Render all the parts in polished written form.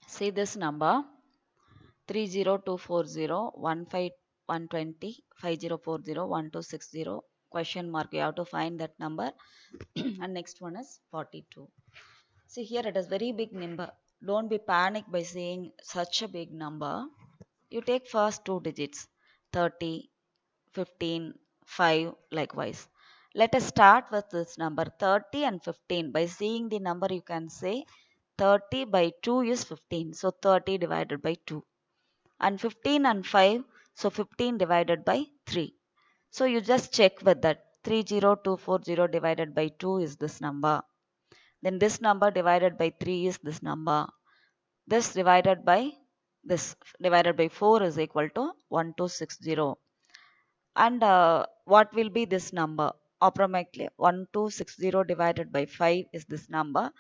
See this number 30240 question mark. You have to find that number and next one is 42. See here it is very big number. Don't be panicked by seeing such a big number. You take first two digits 30, 15, 5 likewise. Let us start with this number 30 and 15. By seeing the number you can say 30 by 2 is 15. So 30 divided by 2. And 15 and 5, so 15 divided by 3. So you just check with that 30240 divided by 2 is this number. Then this number divided by 3 is this number. This divided by 4 is equal to 1260. And what will be this number? Approximately 1260 divided by 5 is this number.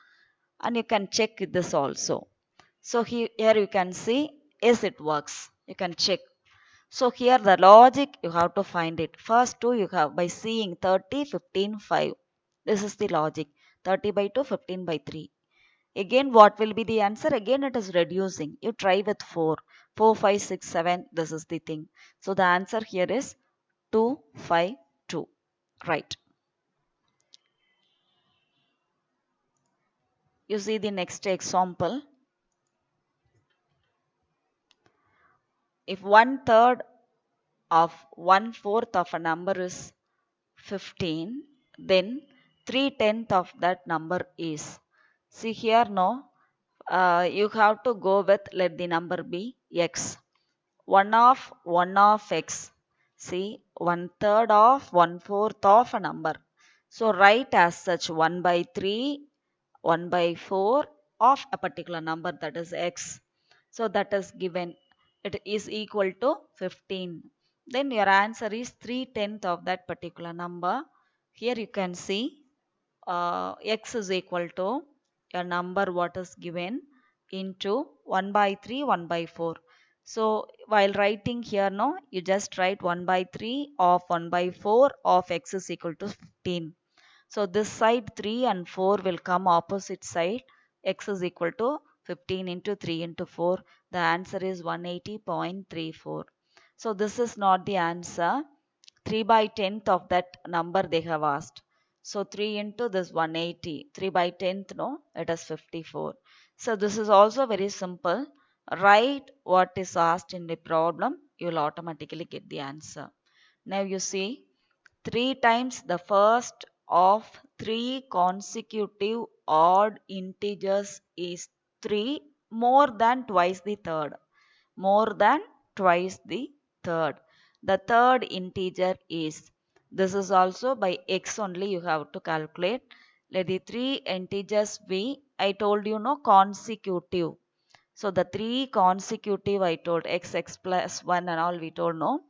And you can check this also. So here you can see, yes, it works. You can check. So here the logic you have to find it. First two you have by seeing 30, 15, 5. This is the logic. 30 by 2, 15 by 3. Again what will be the answer? Again it is reducing. You try with 4. 4, 5, 6, 7. This is the thing. So the answer here is 2, 5, 2. Right. You see the next example. If 1/3 of 1/4 of a number is 15, then 3/10 of that number is. See here no, you have to go with, let the number be x. 1 of x. See 1/3 of 1/4 of a number. So write as such 1 by 3, 1 by 4 of a particular number, that is x. So that is given. It is equal to 15. Then your answer is 3/10 of that particular number. Here you can see x is equal to your number what is given into 1 by 3, 1 by 4. So while writing here no, you just write 1 by 3 of 1 by 4 of x is equal to 15. So this side 3 and 4 will come opposite side. X is equal to 15 into 3 into 4. The answer is 180.34. So this is not the answer. 3 by 10th of that number they have asked. So 3 into this 180. 3 by 10th no, it is 54. So this is also very simple. Write what is asked in the problem. You will automatically get the answer. Now you see 3 times the first of 3 consecutive odd integers is 3, more than twice the third. More than twice the third. The third integer is, this is also by x only you have to calculate. Let the 3 integers be, I told you no, consecutive. So the 3 consecutive I told x plus 1 and all we told no.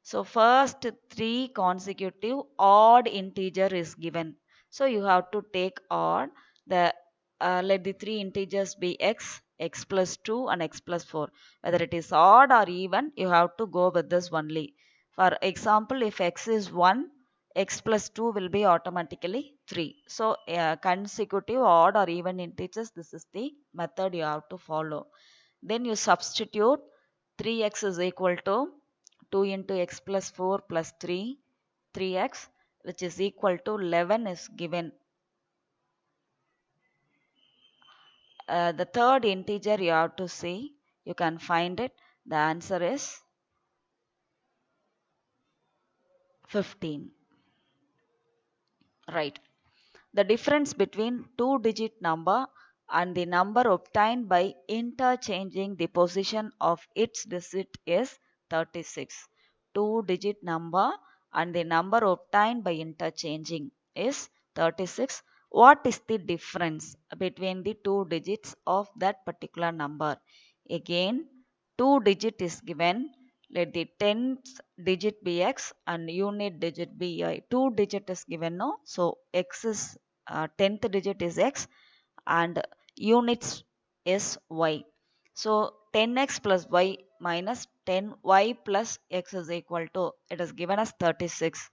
So first 3 consecutive odd integer is given. So you have to take odd. The let the 3 integers be x, x plus 2 and x plus 4. Whether it is odd or even, you have to go with this only. For example, if x is 1, x plus 2 will be automatically 3. So consecutive odd or even integers, this is the method you have to follow. Then you substitute 3x is equal to 2 into x plus 4 plus 3, 3x, which is equal to 11 is given. The third integer you have to see, you can find it. The answer is 15. Right. The difference between two-digit number and the number obtained by interchanging the position of its digit is 36. Two-digit number and the number obtained by interchanging is 36. What is the difference between the two digits of that particular number? Again, two digit is given. Let the 10th digit be x and unit digit be y. Two digit is given no. So x is 10th digit is x and units is y. So 10x plus y minus 10y plus x is equal to, it is given as 36.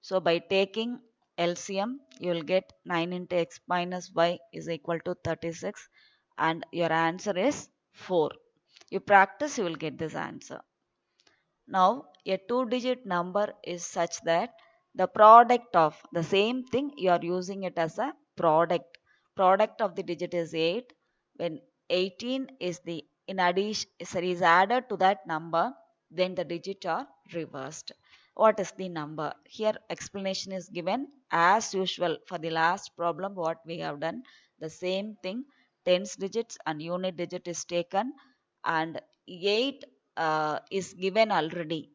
So by taking LCM, you will get 9 into x minus y is equal to 36 and your answer is 4. You practice, you will get this answer. Now, a two-digit number is such that the product of the same thing, you are using it as a product. Product of the digit is 8. When 18 is the in addition is added to that number, then the digit are reversed. What is the number? Here explanation is given as usual for the last problem what we have done. The same thing, tens digits and unit digit is taken and 8 is given already.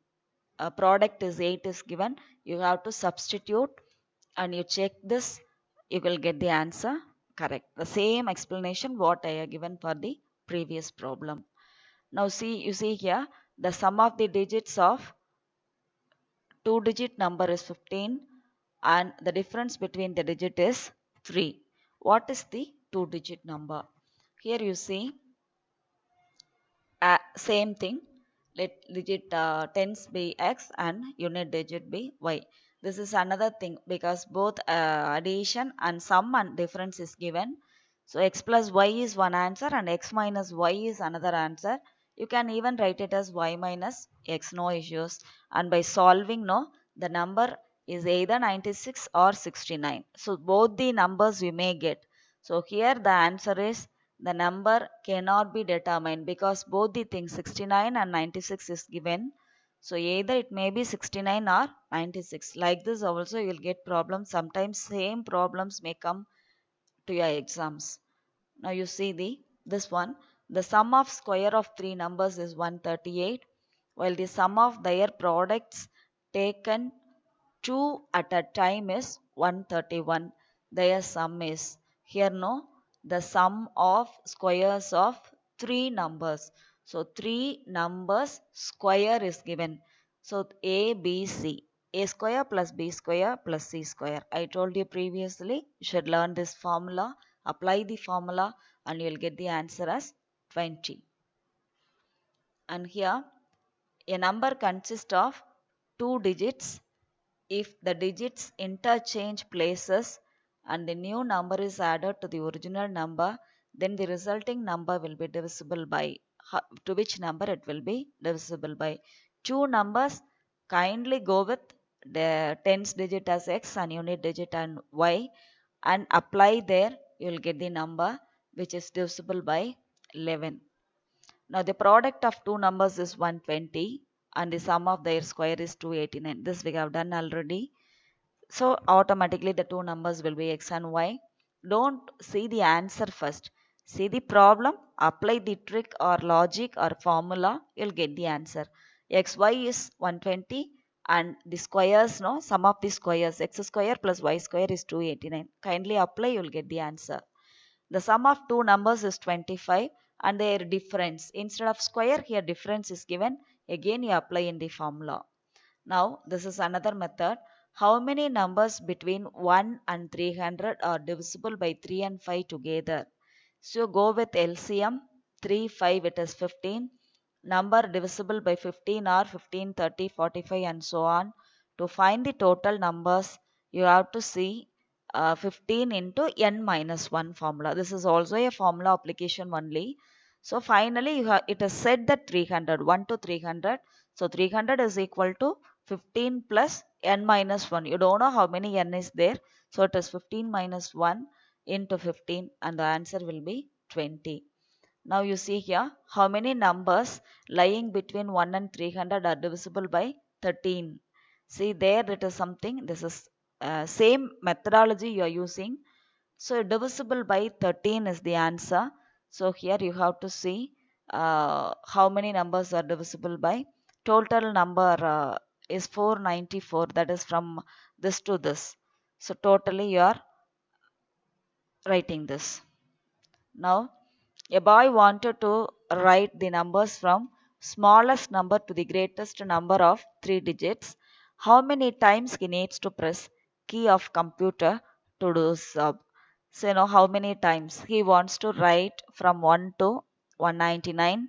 Product is 8 is given. You have to substitute and you check this. You will get the answer correct. The same explanation what I have given for the previous problem. Now see, you see here the sum of the digits of two digit number is 15 and the difference between the digit is 3. What is the two digit number? Here you see same thing, let digit tens be x and unit digit be y. This is another thing because both addition and sum and difference is given. So x plus y is one answer and x minus y is another answer. You can even write it as y minus x, no issues. And by solving, no, the number is either 96 or 69. So both the numbers you may get. So here the answer is the number cannot be determined because both the things 69 and 96 is given. So either it may be 69 or 96. Like this also you will get problems. Sometimes same problems may come to your exams. Now you see this one. The sum of square of three numbers is 138 while the sum of their products taken two at a time is 131. Their sum is here, no, the sum of squares of three numbers. So three numbers square is given. So a b c, a square plus b square plus c square. I told you previously you should learn this formula, apply the formula and you will get the answer as 20. And here a number consists of two digits. If the digits interchange places and the new number is added to the original number, then the resulting number will be divisible by, to which number it will be divisible by. Two numbers, kindly go with the tens digit as x and unit digit and y and apply there, you will get the number which is divisible by 11. Now the product of two numbers is 120 and the sum of their square is 289. This we have done already. So automatically the two numbers will be x and y. Don't see the answer first. See the problem, apply the trick or logic or formula, you'll get the answer. Xy is 120 and the squares, no, sum of the squares, x square plus y square is 289. Kindly apply, you'll get the answer. The sum of two numbers is 25 and their difference. Instead of square, here difference is given. Again you apply in the formula. Now this is another method. How many numbers between 1 and 300 are divisible by 3 and 5 together? So go with LCM. 3, 5 it is 15. Number divisible by 15 are 15, 30, 45 and so on. To find the total numbers, you have to see 15 into n minus 1 formula. This is also a formula application only. So finally it is said that 300, 1 to 300. So 300 is equal to 15 plus n minus 1. You don't know how many n is there. So it is 15 minus 1 into 15 and the answer will be 20. Now you see here how many numbers lying between 1 and 300 are divisible by 13. See there it is something. This is same methodology you are using. So divisible by 13 is the answer. So here you have to see how many numbers are divisible by. Total number is 494, that is from this to this. So totally you are writing this. Now a boy wanted to write the numbers from smallest number to the greatest number of 3 digits. How many times he needs to press key of computer to do so? So, you know how many times he wants to write from 1 to 199.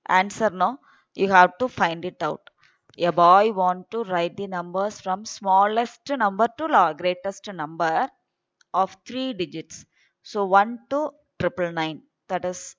Answer, no, you have to find it out. A boy want to write the numbers from smallest number to greatest number of 3 digits. So 1 to 999. That is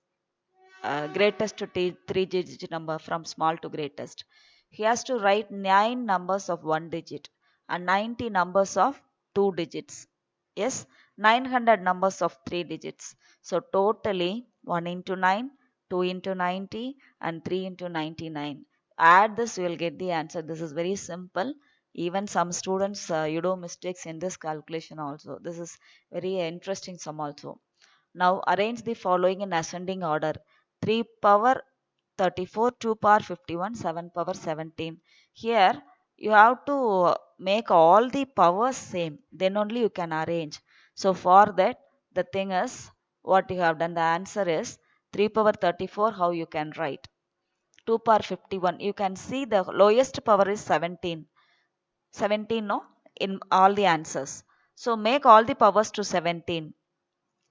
greatest to three-digit number from small to greatest. He has to write 9 numbers of 1 digit and 90 numbers of 2 digits. Yes, 900 numbers of 3 digits. So totally 1 into 9, 2 into 90 and 3 into 99. Add this, you will get the answer. This is very simple. Even some students, you do mistakes in this calculation also. This is very interesting sum also. Now arrange the following in ascending order. 3 power 34, 2 power 51, 7 power 17. Here you have to make all the powers same. Then only you can arrange. So for that, the thing is, what you have done, the answer is 3 power 34, how you can write. 2 power 51. You can see the lowest power is 17. 17 no, in all the answers. So make all the powers to 17.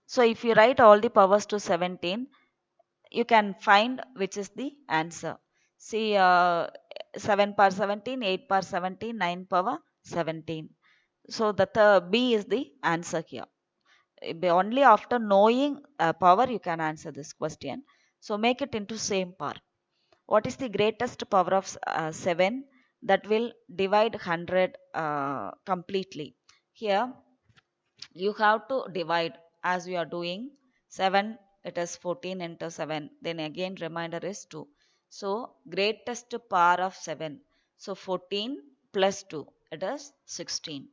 So if you write all the powers to 17, you can find which is the answer. See, 7 power 17, 8 power 17, 9 power 17. So the B is the answer here. Only after knowing power you can answer this question. So make it into same power. What is the greatest power of 7 that will divide 100 completely? Here you have to divide as we are doing 7, it is 14 into 7, then again remainder is 2. So greatest power of 7, so 14 plus 2, it is 16.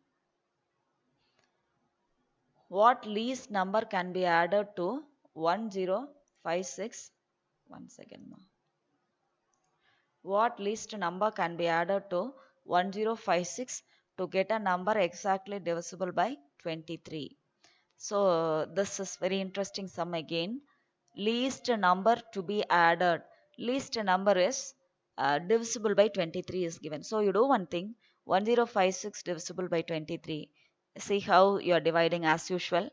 What least number can be added to 1056? One second more. What least number can be added to 1056 to get a number exactly divisible by 23? So this is very interesting sum again. Least number to be added. Least number is divisible by 23 is given. So you do one thing. 1056 divisible by 23. See how you are dividing as usual.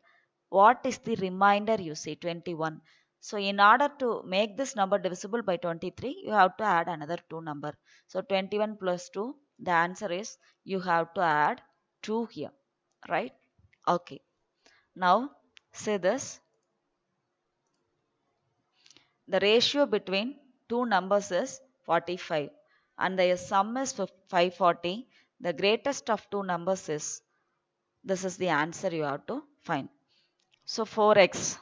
What is the remainder you see? 21. So in order to make this number divisible by 23, you have to add another 2 number. So 21 plus 2, the answer is you have to add 2 here. Right? Okay. Now say this, the ratio between two numbers is 45 and the sum is 540. The greatest of two numbers is, this is the answer you have to find. So 4x,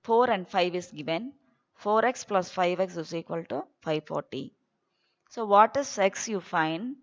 4 and 5 is given. 4x plus 5x is equal to 540. So what is x you find?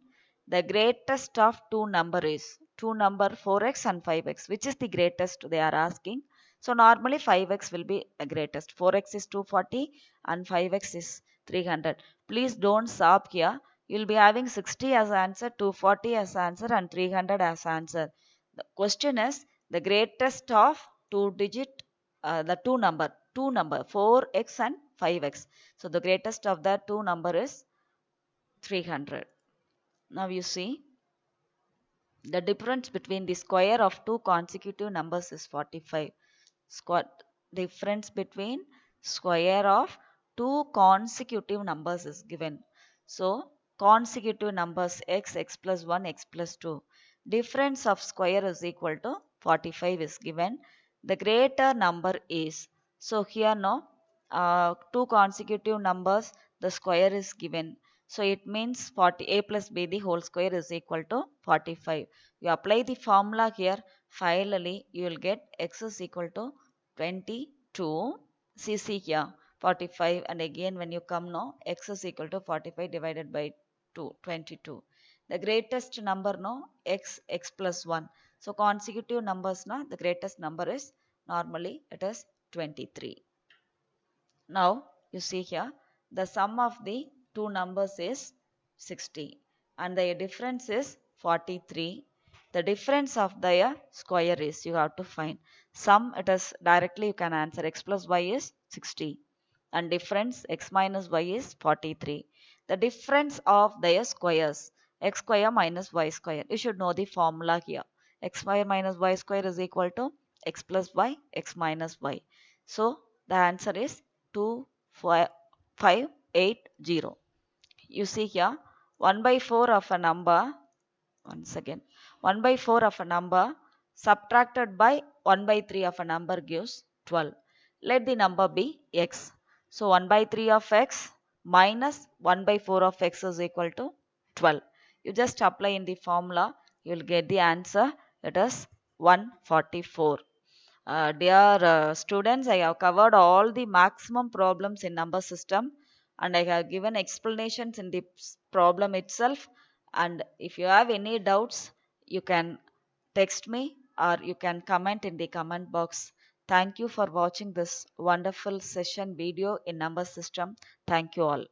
The greatest of two number is two number 4x and 5x. Which is the greatest they are asking. So normally 5x will be the greatest. 4x is 240 and 5x is 300. Please don't stop here. You will be having 60 as answer, 240 as answer and 300 as answer. The question is the greatest of two digit, the two number 4x and 5x. So the greatest of the two number is 300. Now you see the difference between the square of two consecutive numbers is 45. Difference between square of two consecutive numbers is given. So consecutive numbers x plus 1, x plus 2. Difference of square is equal to 45 is given. The greater number is. So here no, two consecutive numbers, the square is given. So it means 40 a plus b the whole square is equal to 45. You apply the formula here. Finally, you will get x is equal to 22. See here 45 and again when you come now x is equal to 45 divided by 2, 22. The greatest number no x plus 1. So consecutive numbers now the greatest number is normally it is 23. Now you see here the sum of the two numbers is 60 and the difference is 43. The difference of the square is you have to find. Sum it is directly you can answer x plus y is 60 and difference x minus y is 43. The difference of their squares x square minus y square. You should know the formula here. X square minus y square is equal to x plus y, x minus y. So the answer is 2580. You see here 1 by 4 of a number, once again 1 by 4 of a number subtracted by 1 by 3 of a number gives 12. Let the number be x. So 1 by 3 of x minus 1 by 4 of x is equal to 12. You just apply in the formula, you will get the answer. It is 144. Dear students, I have covered all the maximum problems in number system and I have given explanations in the problem itself. And if you have any doubts, you can text me or you can comment in the comment box. Thank you for watching this wonderful session video in number system. Thank you all.